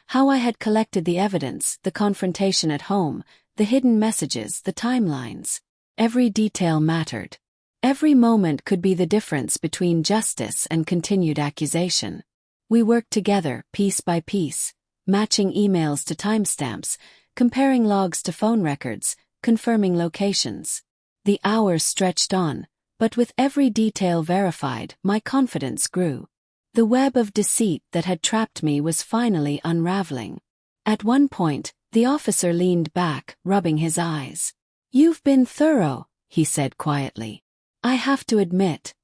Speaker 1: How I had collected the evidence, the confrontation at home, the hidden messages, the timelines. Every detail mattered. Every moment could be the difference between justice and continued accusation. We worked together, piece by piece, matching emails to timestamps, comparing logs to phone records, confirming locations. The hours stretched on, but with every detail verified, my confidence grew. The web of deceit that had trapped me was finally unraveling. At one point, the officer leaned back, rubbing his eyes. "You've been thorough," he said quietly. "I have to admit,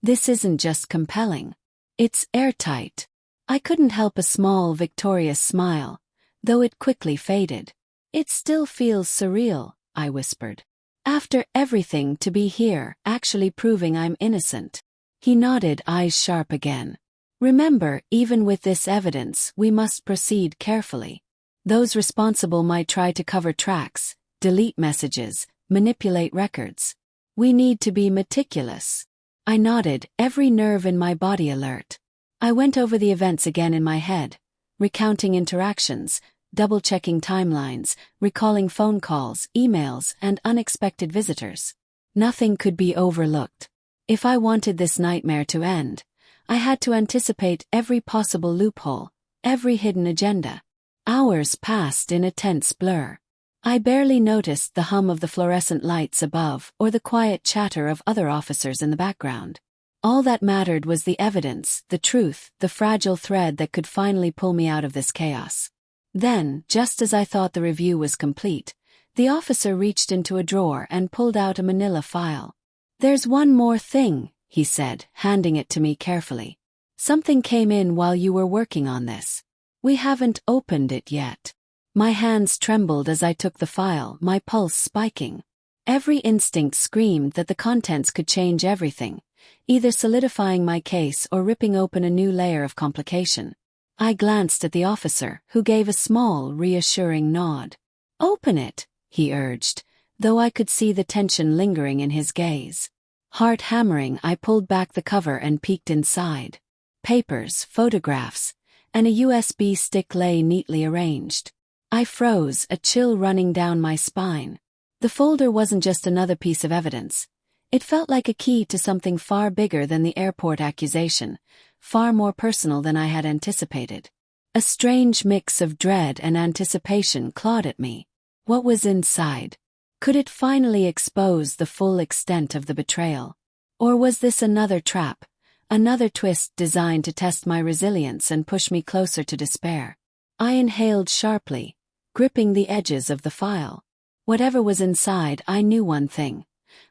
Speaker 1: this isn't just compelling. It's airtight." I couldn't help a small, victorious smile, though it quickly faded. "It still feels surreal," I whispered. "After everything, to be here, actually proving I'm innocent." He nodded, eyes sharp again. "Remember, even with this evidence, we must proceed carefully. Those responsible might try to cover tracks, delete messages, manipulate records. We need to be meticulous." I nodded, every nerve in my body alert. I went over the events again in my head, recounting interactions, double-checking timelines, recalling phone calls, emails, and unexpected visitors. Nothing could be overlooked. If I wanted this nightmare to end, I had to anticipate every possible loophole, every hidden agenda. Hours passed in a tense blur. I barely noticed the hum of the fluorescent lights above or the quiet chatter of other officers in the background. All that mattered was the evidence, the truth, the fragile thread that could finally pull me out of this chaos. Then, just as I thought the review was complete, the officer reached into a drawer and pulled out a manila file. "There's one more thing," he said, handing it to me carefully. "Something came in while you were working on this. We haven't opened it yet." My hands trembled as I took the file, my pulse spiking. Every instinct screamed that the contents could change everything, either solidifying my case or ripping open a new layer of complication. I glanced at the officer, who gave a small, reassuring nod. "Open it," he urged, though I could see the tension lingering in his gaze. Heart hammering, I pulled back the cover and peeked inside. Papers, photographs, and a USB stick lay neatly arranged. I froze, a chill running down my spine. The folder wasn't just another piece of evidence. It felt like a key to something far bigger than the airport accusation, far more personal than I had anticipated. A strange mix of dread and anticipation clawed at me. What was inside? Could it finally expose the full extent of the betrayal? Or was this another trap, another twist designed to test my resilience and push me closer to despair? I inhaled sharply, gripping the edges of the file. Whatever was inside, I knew one thing.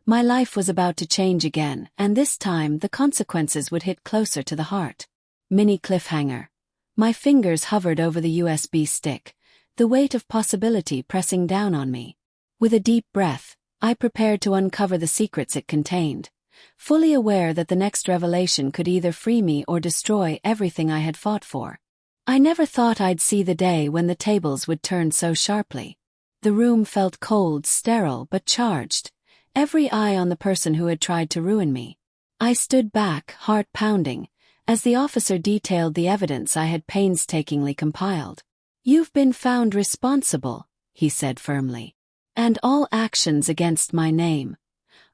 Speaker 1: My life was about to change again, and this time the consequences would hit closer to the heart. Mini cliffhanger. My fingers hovered over the USB stick, the weight of possibility pressing down on me. With a deep breath, I prepared to uncover the secrets it contained, fully aware that the next revelation could either free me or destroy everything I had fought for. I never thought I'd see the day when the tables would turn so sharply. The room felt cold, sterile, but charged, every eye on the person who had tried to ruin me. I stood back, heart pounding, as the officer detailed the evidence I had painstakingly compiled. "You've been found responsible," he said firmly. "And all actions against my name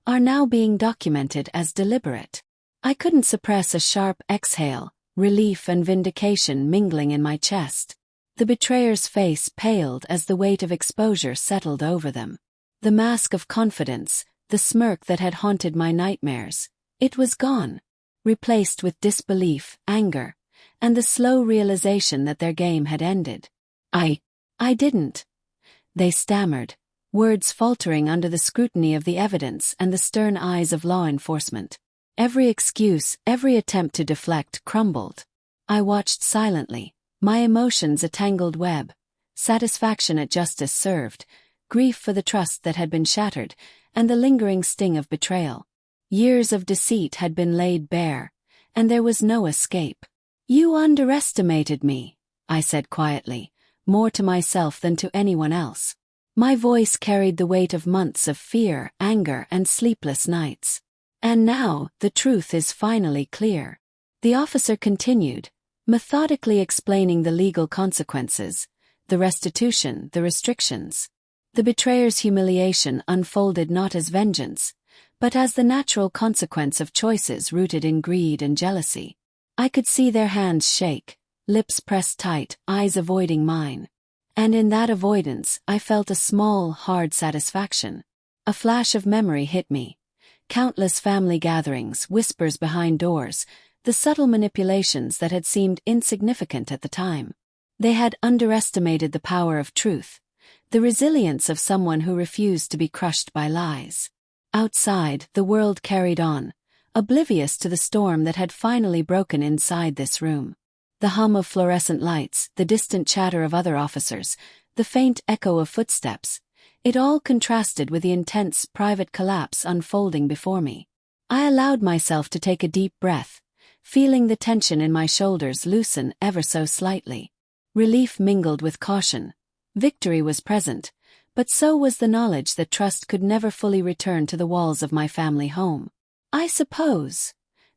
Speaker 1: are now being documented as deliberate." I couldn't suppress a sharp exhale, relief and vindication mingling in my chest. The betrayer's face paled as the weight of exposure settled over them. The mask of confidence, the smirk that had haunted my nightmares, it was gone, replaced with disbelief, anger, and the slow realization that their game had ended. I didn't," they stammered, words faltering under the scrutiny of the evidence and the stern eyes of law enforcement. Every excuse, every attempt to deflect crumbled. I watched silently, my emotions a tangled web, satisfaction at justice served, grief for the trust that had been shattered, and the lingering sting of betrayal. Years of deceit had been laid bare, and there was no escape. "You underestimated me," I said quietly, more to myself than to anyone else. My voice carried the weight of months of fear, anger, and sleepless nights. And now, the truth is finally clear. The officer continued, methodically explaining the legal consequences, the restitution, the restrictions. The betrayer's humiliation unfolded not as vengeance, but as the natural consequence of choices rooted in greed and jealousy. I could see their hands shake, lips pressed tight, eyes avoiding mine. And in that avoidance, I felt a small, hard satisfaction. A flash of memory hit me. Countless family gatherings, whispers behind doors, the subtle manipulations that had seemed insignificant at the time. They had underestimated the power of truth, the resilience of someone who refused to be crushed by lies. Outside, the world carried on, oblivious to the storm that had finally broken inside this room. The hum of fluorescent lights, the distant chatter of other officers, the faint echo of footsteps, it all contrasted with the intense private collapse unfolding before me. I allowed myself to take a deep breath, feeling the tension in my shoulders loosen ever so slightly. Relief mingled with caution. Victory was present, but so was the knowledge that trust could never fully return to the walls of my family home. "I suppose,"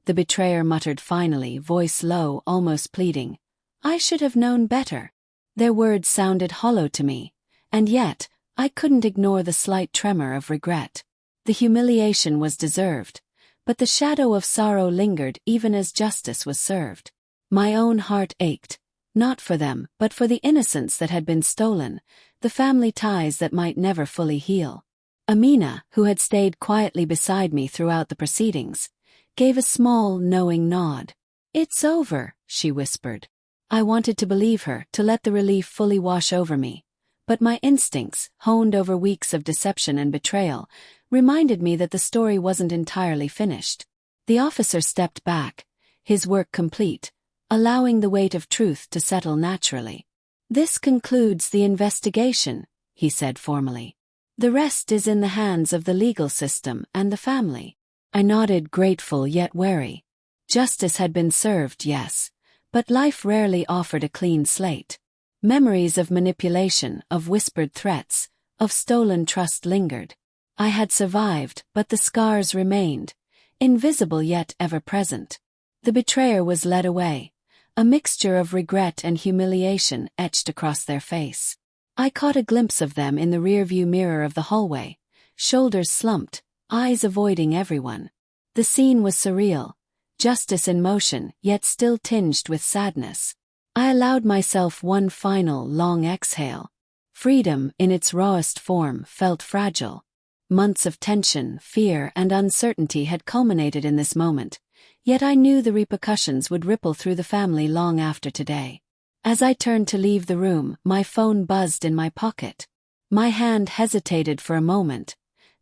Speaker 1: the betrayer muttered finally, voice low, almost pleading, "I should have known better." Their words sounded hollow to me, and yet, I couldn't ignore the slight tremor of regret. The humiliation was deserved, but the shadow of sorrow lingered even as justice was served. My own heart ached, not for them, but for the innocence that had been stolen, the family ties that might never fully heal. Amina, who had stayed quietly beside me throughout the proceedings, gave a small, knowing nod. "It's over," she whispered. I wanted to believe her, to let the relief fully wash over me. But my instincts, honed over weeks of deception and betrayal, reminded me that the story wasn't entirely finished. The officer stepped back, his work complete, allowing the weight of truth to settle naturally. "This concludes the investigation," he said formally. "The rest is in the hands of the legal system and the family." I nodded, grateful yet wary. Justice had been served, yes, but life rarely offered a clean slate. Memories of manipulation, of whispered threats, of stolen trust lingered. I had survived, but the scars remained, invisible yet ever present. The betrayer was led away, a mixture of regret and humiliation etched across their face. I caught a glimpse of them in the rearview mirror of the hallway, shoulders slumped, eyes avoiding everyone. The scene was surreal, justice in motion, yet still tinged with sadness. I allowed myself one final, long exhale. Freedom, in its rawest form, felt fragile. Months of tension, fear, and uncertainty had culminated in this moment, yet I knew the repercussions would ripple through the family long after today. As I turned to leave the room, my phone buzzed in my pocket. My hand hesitated for a moment,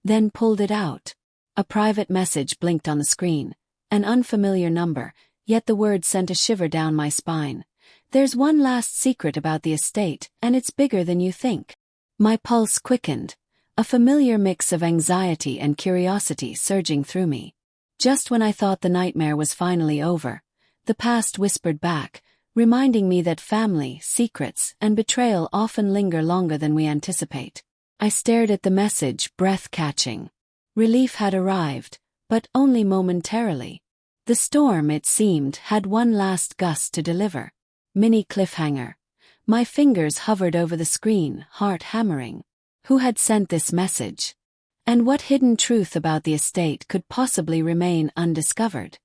Speaker 1: then pulled it out. A private message blinked on the screen, an unfamiliar number, yet the words sent a shiver down my spine. "There's one last secret about the estate, and it's bigger than you think." My pulse quickened, a familiar mix of anxiety and curiosity surging through me. Just when I thought the nightmare was finally over, the past whispered back, reminding me that family, secrets, and betrayal often linger longer than we anticipate. I stared at the message, breath-catching. Relief had arrived, but only momentarily. The storm, it seemed, had one last gust to deliver. Mini cliffhanger. My fingers hovered over the screen, heart hammering. Who had sent this message? And what hidden truth about the estate could possibly remain undiscovered?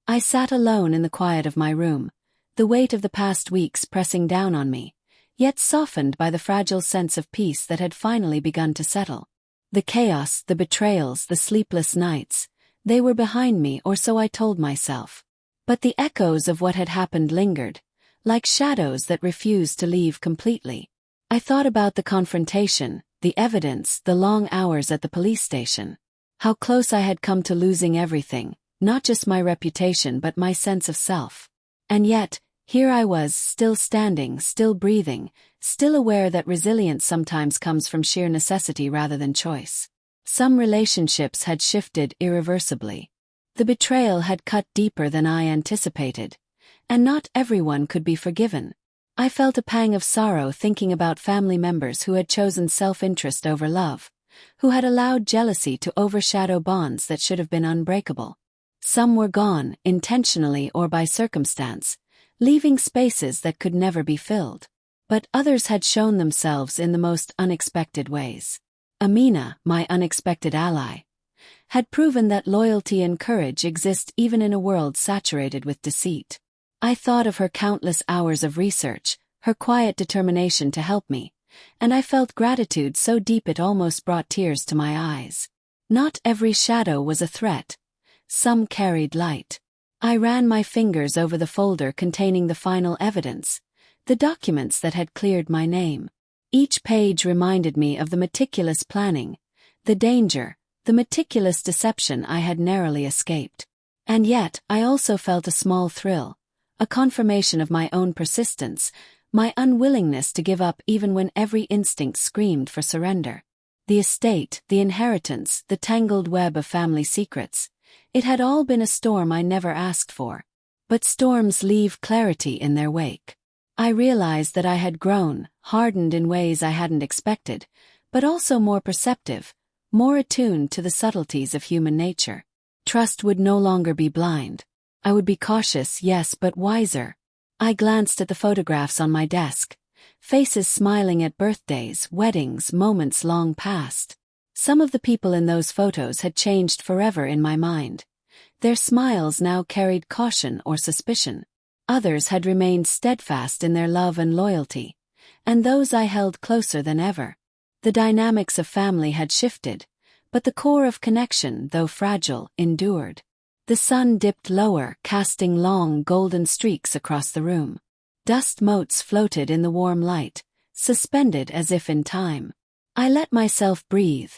Speaker 1: I sat alone in the quiet of my room, the weight of the past weeks pressing down on me, yet softened by the fragile sense of peace that had finally begun to settle. The chaos, the betrayals, the sleepless nights, they were behind me, or so I told myself. But the echoes of what had happened lingered, like shadows that refused to leave completely. I thought about the confrontation, the evidence, the long hours at the police station. How close I had come to losing everything, not just my reputation but my sense of self. And yet, here I was, still standing, still breathing, still aware that resilience sometimes comes from sheer necessity rather than choice. Some relationships had shifted irreversibly. The betrayal had cut deeper than I anticipated, and not everyone could be forgiven. I felt a pang of sorrow thinking about family members who had chosen self-interest over love, who had allowed jealousy to overshadow bonds that should have been unbreakable. Some were gone, intentionally or by circumstance, leaving spaces that could never be filled. But others had shown themselves in the most unexpected ways. Amina, my unexpected ally, had proven that loyalty and courage exist even in a world saturated with deceit. I thought of her countless hours of research, her quiet determination to help me, and I felt gratitude so deep it almost brought tears to my eyes. Not every shadow was a threat. Some carried light. I ran my fingers over the folder containing the final evidence, the documents that had cleared my name. Each page reminded me of the meticulous planning, the danger, the meticulous deception I had narrowly escaped. And yet, I also felt a small thrill, a confirmation of my own persistence, my unwillingness to give up even when every instinct screamed for surrender. The estate, the inheritance, the tangled web of family secrets. It had all been a storm I never asked for. But storms leave clarity in their wake. I realized that I had grown, hardened in ways I hadn't expected, but also more perceptive, more attuned to the subtleties of human nature. Trust would no longer be blind. I would be cautious, yes, but wiser. I glanced at the photographs on my desk, faces smiling at birthdays, weddings, moments long past. Some of the people in those photos had changed forever in my mind. Their smiles now carried caution or suspicion. Others had remained steadfast in their love and loyalty, and those I held closer than ever. The dynamics of family had shifted, but the core of connection, though fragile, endured. The sun dipped lower, casting long, golden streaks across the room. Dust motes floated in the warm light, suspended as if in time. I let myself breathe,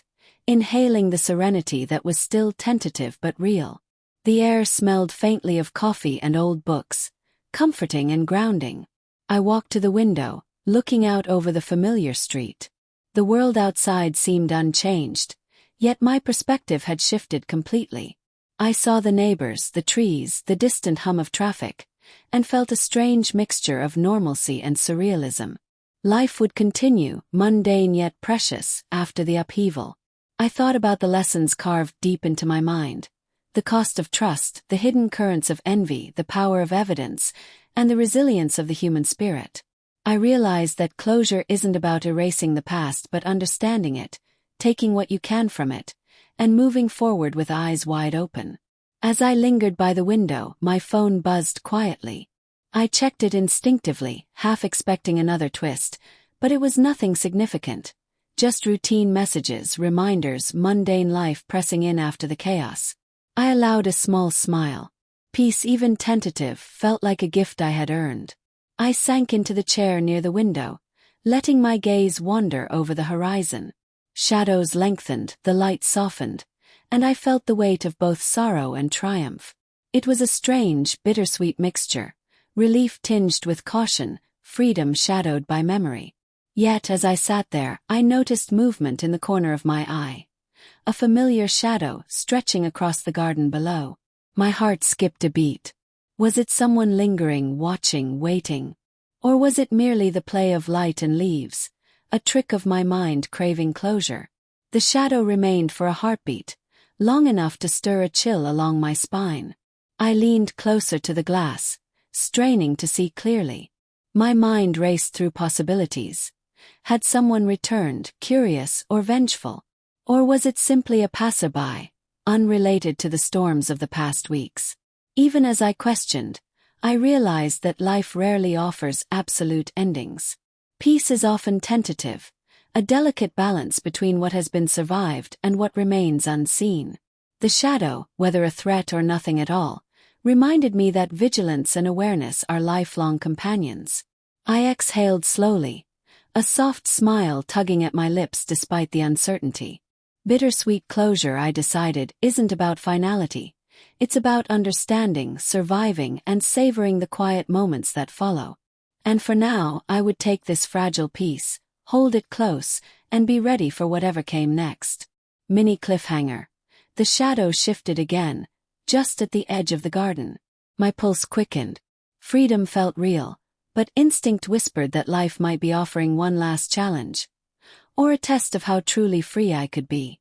Speaker 1: inhaling the serenity that was still tentative but real. The air smelled faintly of coffee and old books, comforting and grounding. I walked to the window, looking out over the familiar street. The world outside seemed unchanged, yet my perspective had shifted completely. I saw the neighbors, the trees, the distant hum of traffic, and felt a strange mixture of normalcy and surrealism. Life would continue, mundane yet precious, after the upheaval. I thought about the lessons carved deep into my mind. The cost of trust, the hidden currents of envy, the power of evidence, and the resilience of the human spirit. I realized that closure isn't about erasing the past but understanding it, taking what you can from it, and moving forward with eyes wide open. As I lingered by the window, my phone buzzed quietly. I checked it instinctively, half expecting another twist, but it was nothing significant. Just routine messages, reminders, mundane life pressing in after the chaos. I allowed a small smile. Peace, even tentative, felt like a gift I had earned. I sank into the chair near the window, letting my gaze wander over the horizon. Shadows lengthened, the light softened, and I felt the weight of both sorrow and triumph. It was a strange, bittersweet mixture, relief tinged with caution, freedom shadowed by memory. Yet as I sat there, I noticed movement in the corner of my eye. A familiar shadow stretching across the garden below. My heart skipped a beat. Was it someone lingering, watching, waiting? Or was it merely the play of light and leaves, a trick of my mind craving closure? The shadow remained for a heartbeat, long enough to stir a chill along my spine. I leaned closer to the glass, straining to see clearly. My mind raced through possibilities. Had someone returned, curious or vengeful? Or was it simply a passerby, unrelated to the storms of the past weeks? Even as I questioned, I realized that life rarely offers absolute endings. Peace is often tentative, a delicate balance between what has been survived and what remains unseen. The shadow, whether a threat or nothing at all, reminded me that vigilance and awareness are lifelong companions. I exhaled slowly, a soft smile tugging at my lips despite the uncertainty. Bittersweet closure, I decided, isn't about finality. It's about understanding, surviving, and savoring the quiet moments that follow. And for now, I would take this fragile piece, hold it close, and be ready for whatever came next. Mini cliffhanger. The shadow shifted again, just at the edge of the garden. My pulse quickened. Freedom felt real, but instinct whispered that life might be offering one last challenge, or a test of how truly free I could be.